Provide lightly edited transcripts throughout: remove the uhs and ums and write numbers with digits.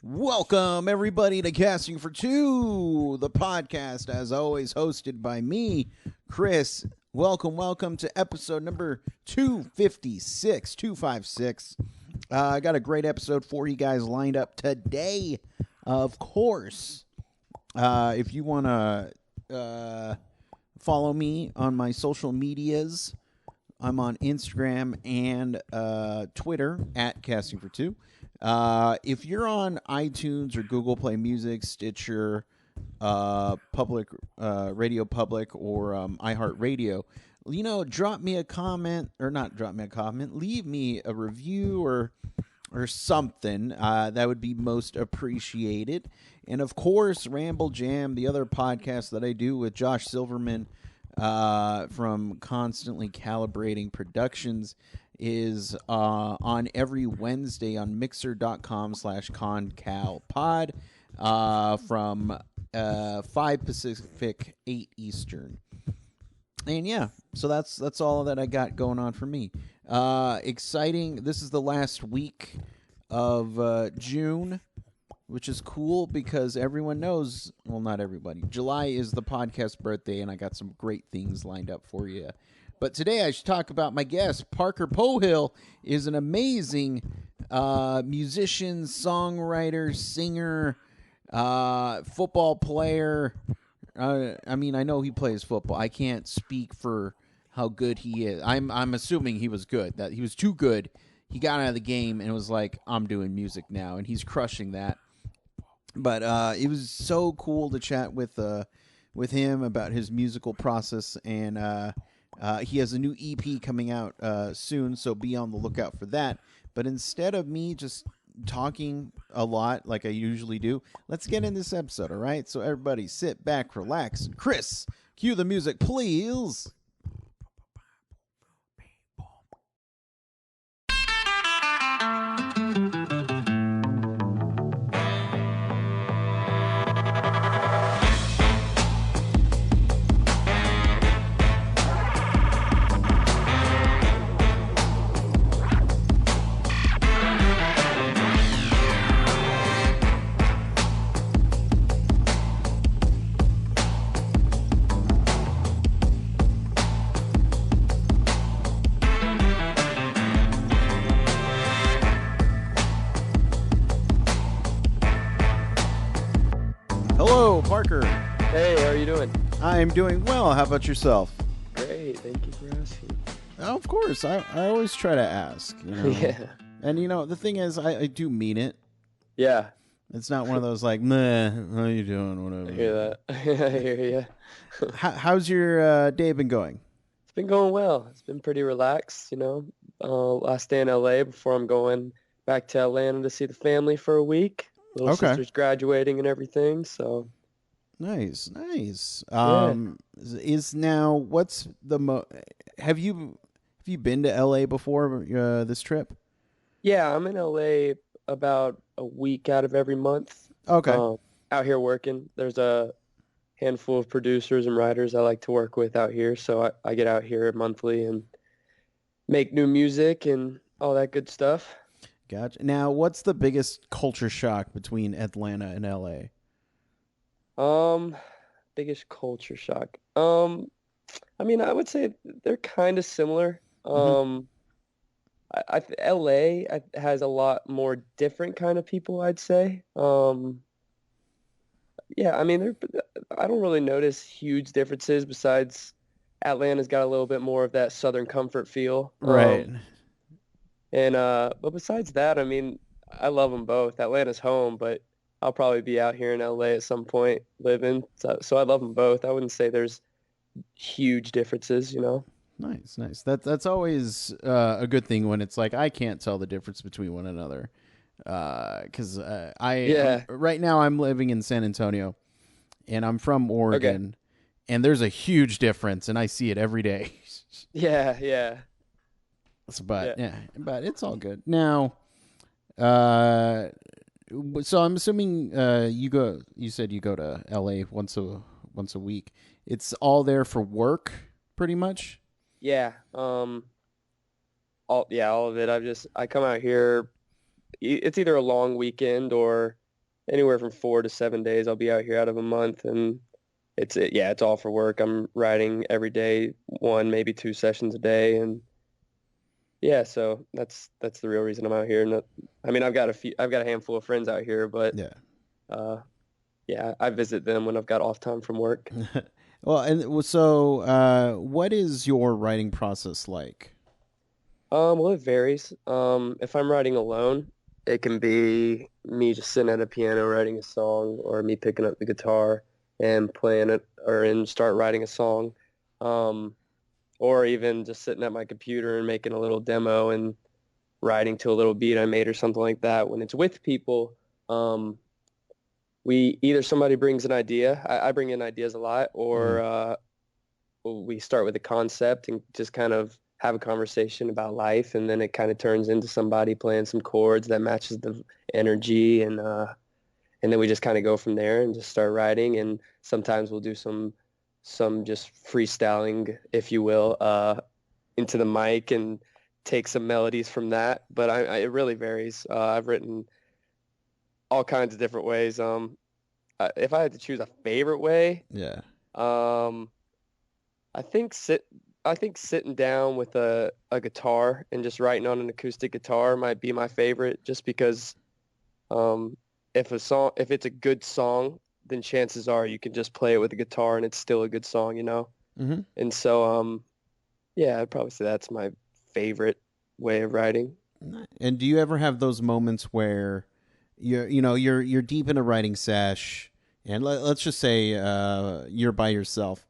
Welcome, everybody, to Casting for Two, the podcast, as always, hosted by me, Chris. Welcome to episode number 256. I got a great episode for you guys lined up today, of course. If you want to follow me on my social medias, I'm on Instagram and Twitter at Casting for Two. If you're on iTunes or Google Play Music, Stitcher, Public Radio Public, or iHeartRadio, drop me a comment, or not drop me a comment, leave me a review or something. That would be most appreciated. And of course, Ramble Jam, the other podcast that I do with Josh Silverman from Constantly Calibrating Productions, is on every Wednesday on mixer.com/concalpod from 5 Pacific, 8 Eastern. And yeah, so that's all that I got going on for me. Exciting. This is the last week of June, which is cool because everyone knows, well, not everybody, July is the podcast birthday, and I got some great things lined up for you. But today I should talk about my guest. Parker Polhill is an amazing musician, songwriter, singer, football player. I know he plays football. I can't speak for how good he is. I'm assuming he was good. That he was too good. He got out of the game and was like, I'm doing music now, and he's crushing that. But it was so cool to chat with him about his musical process, and he has a new EP coming out soon, so be on the lookout for that. But instead of me just talking a lot like I usually do, let's get in this episode, all right? So everybody sit back, relax, and Chris, cue the music, please. Hello, Parker. Hey, how are you doing? I'm doing well. How about yourself? Great, thank you for asking. Oh, of course. I always try to ask. Yeah. And, the thing is, I do mean it. Yeah. It's not one of those like, meh, how you doing, whatever. I hear that. I hear you. How's your day been going? It's been going well. It's been pretty relaxed, last day in LA before I'm going back to Atlanta to see the family for a week. Little sister's graduating and everything, so. Nice. Yeah. Is now, what's the have you been to LA before this trip? Yeah, I'm in LA about a week out of every month. Okay. Out here working. There's a handful of producers and writers I like to work with out here, so I get out here monthly and make new music and all that good stuff. Gotcha. Now, what's the biggest culture shock between Atlanta and LA? Biggest culture shock. I would say they're kind of similar. LA has a lot more different kind of people, I'd say. Yeah, I don't really notice huge differences besides Atlanta's got a little bit more of that Southern comfort feel. Right. But besides that, I love them both. Atlanta's home, but I'll probably be out here in LA at some point living. So I love them both. I wouldn't say there's huge differences, Nice. That's always a good thing when it's like I can't tell the difference between one another. Because right now I'm living in San Antonio, and I'm from Oregon, and there's a huge difference, and I see it every day. Yeah. But it's all good now. So I'm assuming you said you go to LA once a week. It's all there for work, pretty much. Yeah. All of it. I come out here. It's either a long weekend or anywhere from 4 to 7 days. I'll be out here out of a month, and yeah, it's all for work. I'm writing every day, one, maybe two sessions a day, and yeah, so that's the real reason I'm out here. I mean, I've got a handful of friends out here, but Yeah. uh, yeah, I visit them when I've got off time from work. Well, and so what is your writing process like? Well, it varies. If I'm writing alone, it can be me just sitting at a piano writing a song, or me picking up the guitar and playing it, and start writing a song. Um, or even just sitting at my computer and making a little demo and writing to a little beat I made or something like that. When it's with people, um, we either somebody brings an idea. I bring in ideas a lot, Mm. or we start with a concept and just kind of have a conversation about life, and then it kind of turns into somebody playing some chords that matches the energy, and then we just kind of go from there and just start writing. And sometimes we'll do some just freestyling, if you will, into the mic and take some melodies from that. But it really varies. I've written all kinds of different ways. If I had to choose a favorite way, Yeah. um, I think sitting down with a guitar and just writing on an acoustic guitar might be my favorite, just because um, if it's a good song, then chances are you can just play it with a guitar and it's still a good song, you know? Hmm. And so yeah, I'd probably say that's my favorite way of writing. And do you ever have those moments where you're deep in a writing sesh, and let's just say you're by yourself,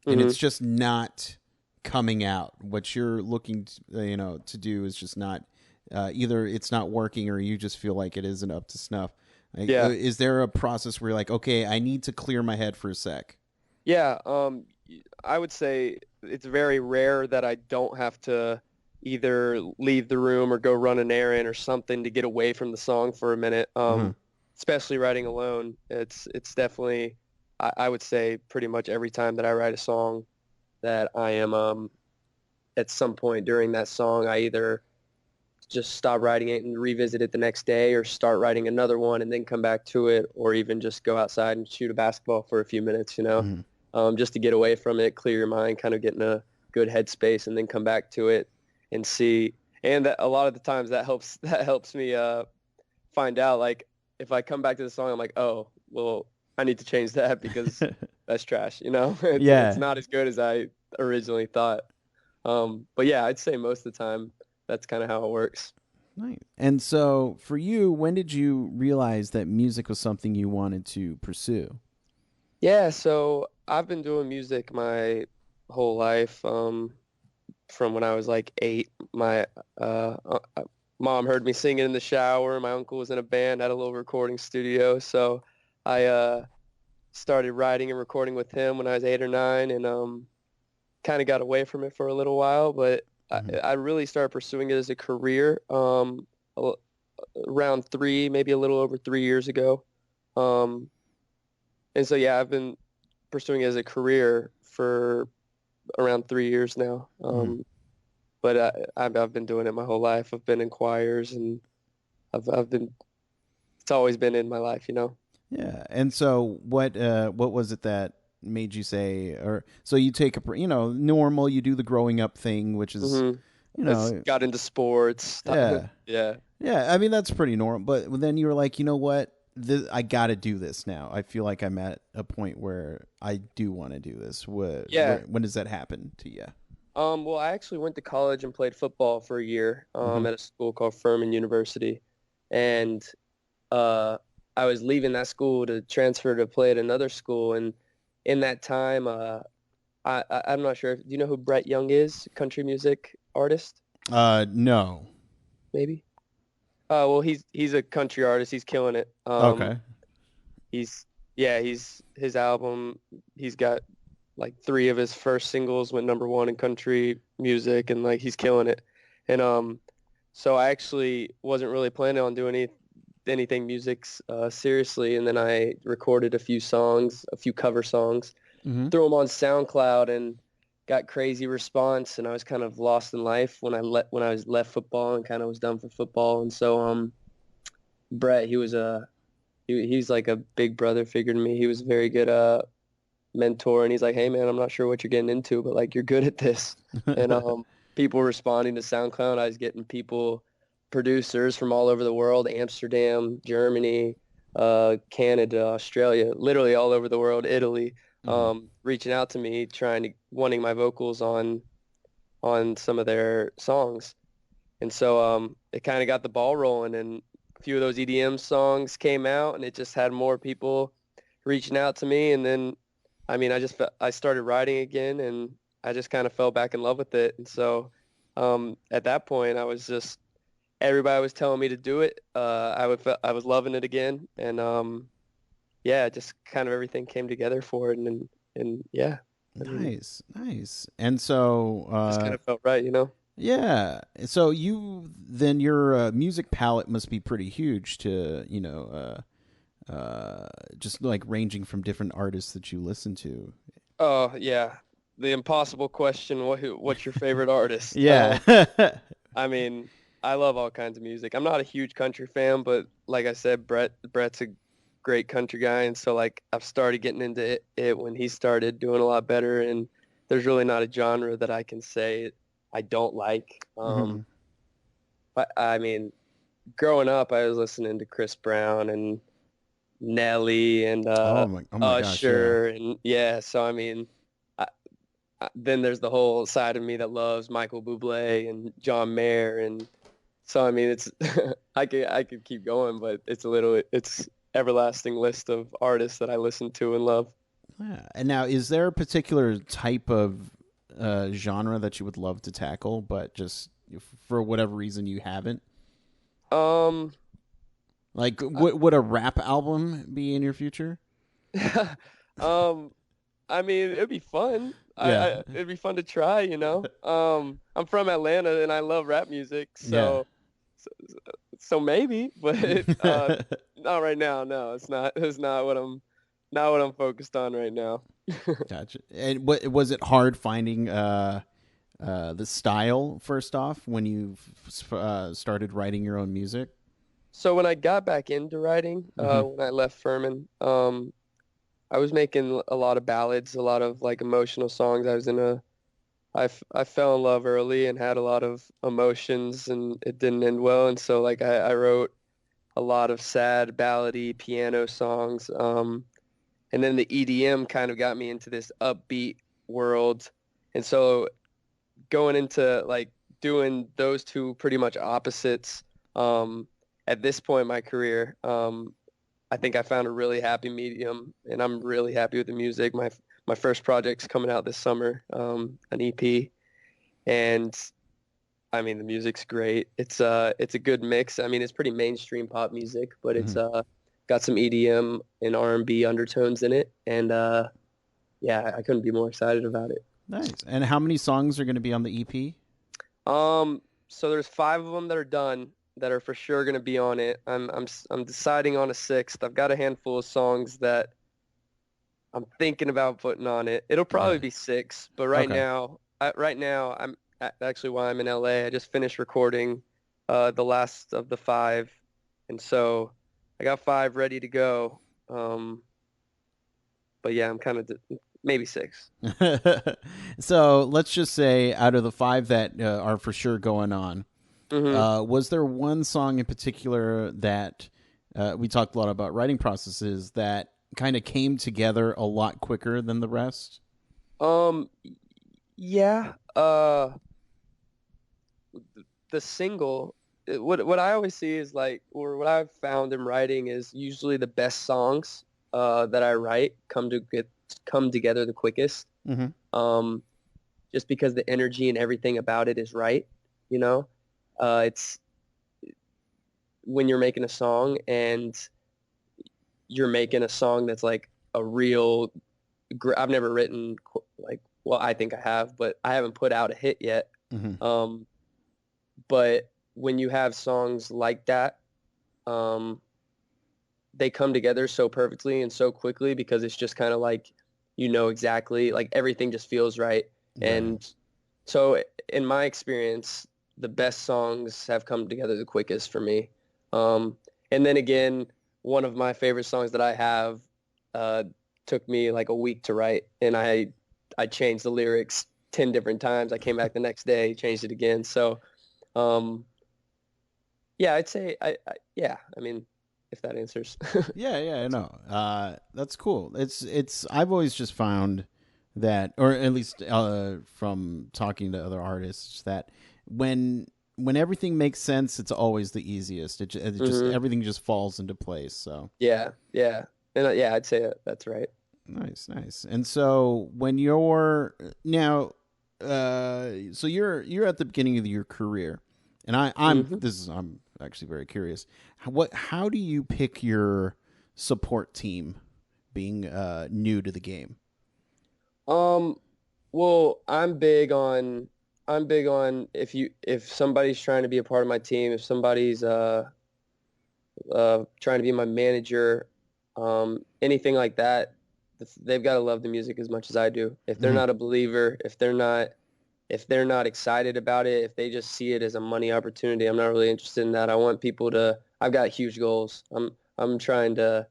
and Hmm. it's just not coming out. What you're looking to do is just not either it's not working or you just feel like it isn't up to snuff. Like, Yeah. is there a process where you're like, okay, I need to clear my head for a sec? Yeah, I would say it's very rare that I don't have to either leave the room or go run an errand or something to get away from the song for a minute. Uh-huh. Especially writing alone. It's definitely, I would say pretty much every time that I write a song that I am at some point during that song, I either just stop writing it and revisit it the next day, or start writing another one and then come back to it, or even just go outside and shoot a basketball for a few minutes, Mhm. just to get away from it, clear your mind, kind of get in a good headspace, and then come back to it and see. And that, a lot of the times that helps that helps me find out, like, if I come back to the song, I'm like, oh, well, I need to change that because that's trash, you know? It's Yeah. not as good as I originally thought. But yeah, I'd say most of the time that's kind of how it works. Nice. And so, for you, when did you realize that music was something you wanted to pursue? Yeah, so I've been doing music my whole life. From when I was like 8, my mom heard me singing in the shower. My uncle was in a band at a little recording studio, so I started writing and recording with him when I was 8 or 9, and kind of got away from it for a little while. But Hmm. I really started pursuing it as a career a- around 3, maybe a little over 3 years ago. Um, and so yeah, I've been pursuing it as a career for around 3 years now. Hmm. But I've been doing it my whole life. I've been in choirs, and I've been it's always been in my life, you know. Yeah. And so, what was it that made you say, or so you take normal, you do the growing up thing, which is, Hmm. you I've know, got into sports. yeah. Yeah. Yeah, I mean that's pretty normal. But then you were like, you know what? I got to do this now. I feel like I'm at a point where I do want to do this. Yeah. When does that happen to you? Well, I actually went to college and played football for a year Hmm. at a school called Furman University, and uh, I was leaving that school to transfer to play at another school, and in that time, I'm not sure. Do you know who Brett Young is? Country music artist, No. maybe. Well, he's a country artist. He's killing it. Okay. He's yeah, his album. He's got like 3 of his first singles went #1 in country music, and like he's killing it. And so I actually wasn't really planning on doing anything music seriously, and then I recorded a few songs, a few cover songs, Hmm. threw them on SoundCloud, and got crazy response. And I was kind of lost in life when I was left football and kind of was done for football. And so Brett, he was he's like a big brother figure to me. He was a very good mentor, and he's like, hey man, I'm not sure what you're getting into, but like you're good at this. And people responding to SoundCloud, I was getting people, producers from all over the world, Amsterdam, Germany, Canada, Australia, literally all over the world, Italy, Mhm. reaching out to me, wanting my vocals on some of their songs. And so it kind of got the ball rolling, and a few of those EDM songs came out, and it just had more people reaching out to me. And then, I mean, I started writing again, and I just kind of fell back in love with it. And so at that point, I was just everybody was telling me to do it. I was loving it again, and yeah, just kind of everything came together for it, and yeah, I mean, Nice, nice. And so, just kind of felt right, you know. yeah. So your music palette must be pretty huge to, just like ranging from different artists that you listen to. Oh yeah, the impossible question. What's your favorite artist? Yeah. I mean, I love all kinds of music. I'm not a huge country fan, but like I said, Brett's a great country guy, and so like I've started getting into it when he started doing a lot better. And there's really not a genre that I can say I don't like. Mhm. But I mean, growing up, I was listening to Chris Brown and Nelly and Oh my gosh, yeah. Usher, and yeah. So I mean. Then there's the whole side of me that loves Michael Bublé and John Mayer, and so I mean it's I could keep going, but it's everlasting list of artists that I listen to and love. Yeah. And now, is there a particular type of genre that you would love to tackle, but just for whatever reason you haven't? Um, Like, I- would a rap album be in your future? um, I mean it'd be fun. Yeah. It'd be fun to try, you know. I'm from Atlanta and I love rap music, Yeah. so, so maybe, but not right now. No, it's not. It's not what I'm focused on right now. Gotcha. And what was it hard finding the style first off when you started writing your own music? So when I got back into writing, Mm-hmm. when I left Furman, I was making a lot of ballads, a lot of like emotional songs. I fell in love early and had a lot of emotions, and it didn't end well. And so like I wrote a lot of sad ballady piano songs. And then the EDM kind of got me into this upbeat world. And so going into like doing those two pretty much opposites, at this point in my career, I think I found a really happy medium, and I'm really happy with the music. My first project's coming out this summer, an EP, and I mean the music's great. It's a good mix. I mean it's pretty mainstream pop music, but Mm-hmm. it's got some EDM and R&B undertones in it, and yeah, I couldn't be more excited about it. Nice. And how many songs are going to be on the EP? So there's five of them that are done that are for sure going to be on it. I'm deciding on a sixth. I've got a handful of songs that I'm thinking about putting on it. It'll probably Yeah. be six, but Okay. right now actually while I'm in LA, I just finished recording the last of the five, and so I got five ready to go. Um, but yeah, I'm kind of maybe six. So let's just say out of the five that are for sure going on, Hmm. was there one song in particular that we talked a lot about writing processes that kind of came together a lot quicker than the rest? Um, yeah. The single, what I always see is like, or what I've found in writing is usually the best songs that I write come together the quickest. Mm-hmm. Um, just because the energy and everything about it is right, you know. It's when you're making a song and you're making a song that's like a real. I've never written like, well, I think I have, but I haven't put out a hit yet. Mm-hmm. Um, but when you have songs like that, um, they come together so perfectly and so quickly because it's just kind of like you know exactly like everything just feels right. Right. And so in my experience, the best songs have come together the quickest for me. Um, and then again, one of my favorite songs that I have uh, took me like a week to write, and I changed the lyrics 10 different times. I came back the next day, changed it again. So, um, yeah, I'd say yeah. I mean, if that answers. Yeah, yeah, I know. That's cool. It's. I've always just found that, or at least from talking to other artists, that when when everything makes sense, it's always the easiest. It just hmm everything just falls into place. So Yeah, yeah, and yeah, I'd say that's right. nice, nice. And so when you're now, so you're at the beginning of your career, and hmm I'm actually very curious. How do you pick your support team, being new to the game? Um, well, I'm big on if somebody's trying to be a part of my team, if somebody's trying to be my manager, anything like that, they've got to love the music as much as I do. If they're Hmm. not a believer, if they're not excited about it, if they just see it as a money opportunity, I'm not really interested in that. I want people to. I've got huge goals. I'm trying to.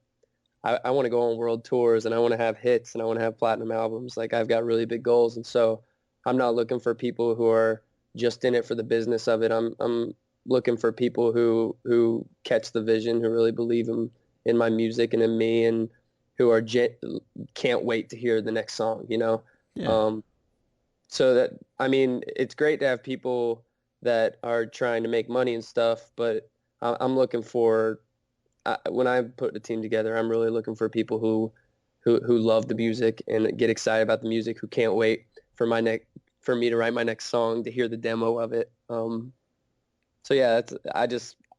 I want to go on world tours and I want to have hits and I want to have platinum albums. Like I've got really big goals, and so I'm not looking for people who are just in it for the business of it. I'm looking for people who catch the vision, who really believe in my music and in me, and who are can't wait to hear the next song. Yeah. Um, so that I mean, it's great to have people that are trying to make money and stuff, but I'm looking for when I put the team together, I'm really looking for people who love the music and get excited about the music, who can't wait for me to write my next song, to hear the demo of it. So yeah,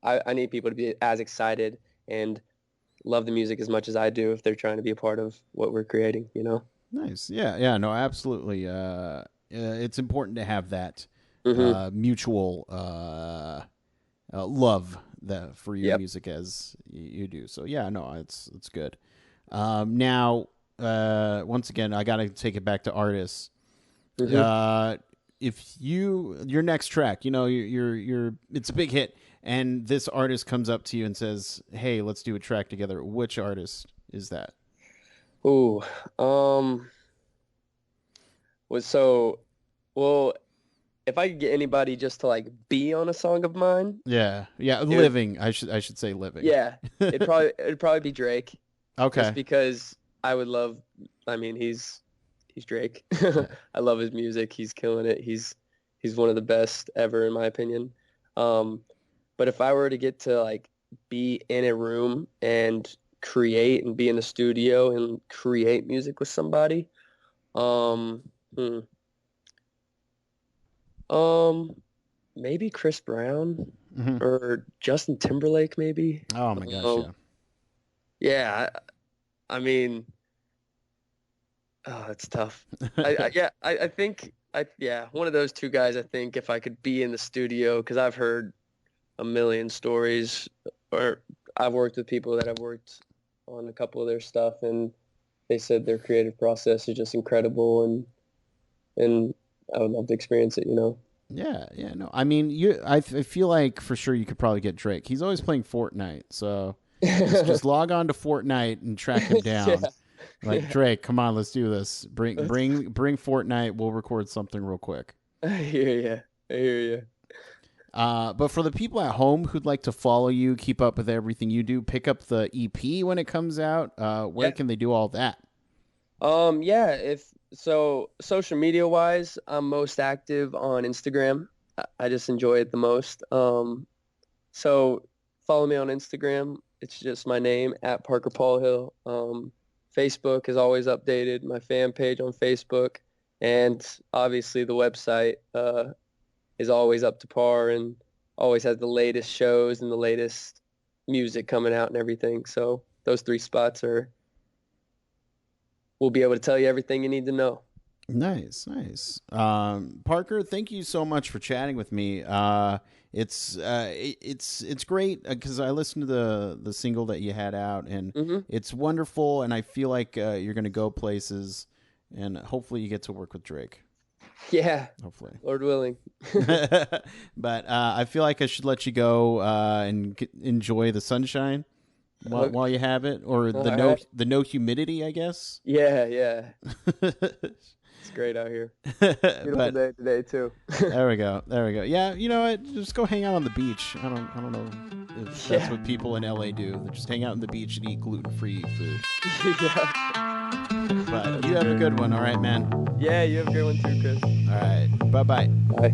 I need people to be as excited and love the music as much as I do if they're trying to be a part of what we're creating. Nice. Yeah, yeah, no, absolutely. It's important to have that hmm mutual love that for your Yep. music as you do. So yeah, no, it's good. Now, once again, I got to take it back to artists. hmm Uh, if your next track, it's a big hit, and this artist comes up to you and says, "Hey, let's do a track together." Which artist is that? Ooh. Um. Was so well. If I could get anybody just to like be on a song of mine, Yeah, yeah, it would. living. I should say living. Yeah, it'd probably be Drake, just Okay. because I would love. I mean, he's Drake. Yeah. I love his music. He's killing it. He's one of the best ever in my opinion. Um, but if I were to get to like be in a room and create and be in the studio and create music with somebody, um, hmm, um, maybe Chris Brown Hmm. or Justin Timberlake, maybe. Oh my gosh, Um, yeah. yeah, I mean, oh, it's tough. Yeah, I think yeah, one of those two guys. I think if I could be in the studio, because I've heard a million stories, or I've worked with people that have worked on a couple of their stuff, and they said their creative process is just incredible, and I would love to experience it. Yeah, yeah, no. I mean, I feel like for sure you could probably get Drake. He's always playing Fortnite, so just log on to Fortnite and track him down. Yeah, Like yeah. Drake, come on, let's do this. Bring That's, bring bring Fortnite. We'll record something real quick. I hear you. I hear you. But for the people at home who'd like to follow you, keep up with everything you do, pick up the EP when it comes out. Where Yeah. can they do all that? Yeah, if so social media wise, I'm most active on Instagram. I just enjoy it the most. So follow me on Instagram. It's just my name at Parker Polhill. Facebook is always updated, my fan page on Facebook, and obviously the website is always up to par and always has the latest shows and the latest music coming out and everything. So those three spots are will be able to tell you everything you need to know. Nice, nice. Parker, thank you so much for chatting with me. It's great because I listened to the single that you had out, and hmm it's wonderful. And I feel like you're gonna go places, and hopefully you get to work with Drake. Yeah, Hopefully. Lord willing. But I feel like I should let you go and enjoy the sunshine. while you have it, or the no humidity, I guess. Yeah. It's great out here. Beautiful day today too. There we go. Yeah, you know what? Just go hang out on the beach. I don't know if that's what people in LA do. They just hang out on the beach and eat gluten-free food. Yeah. But you have a good one, all right, man? Yeah, you have a good one too, Chris. All right. Bye-bye. Bye.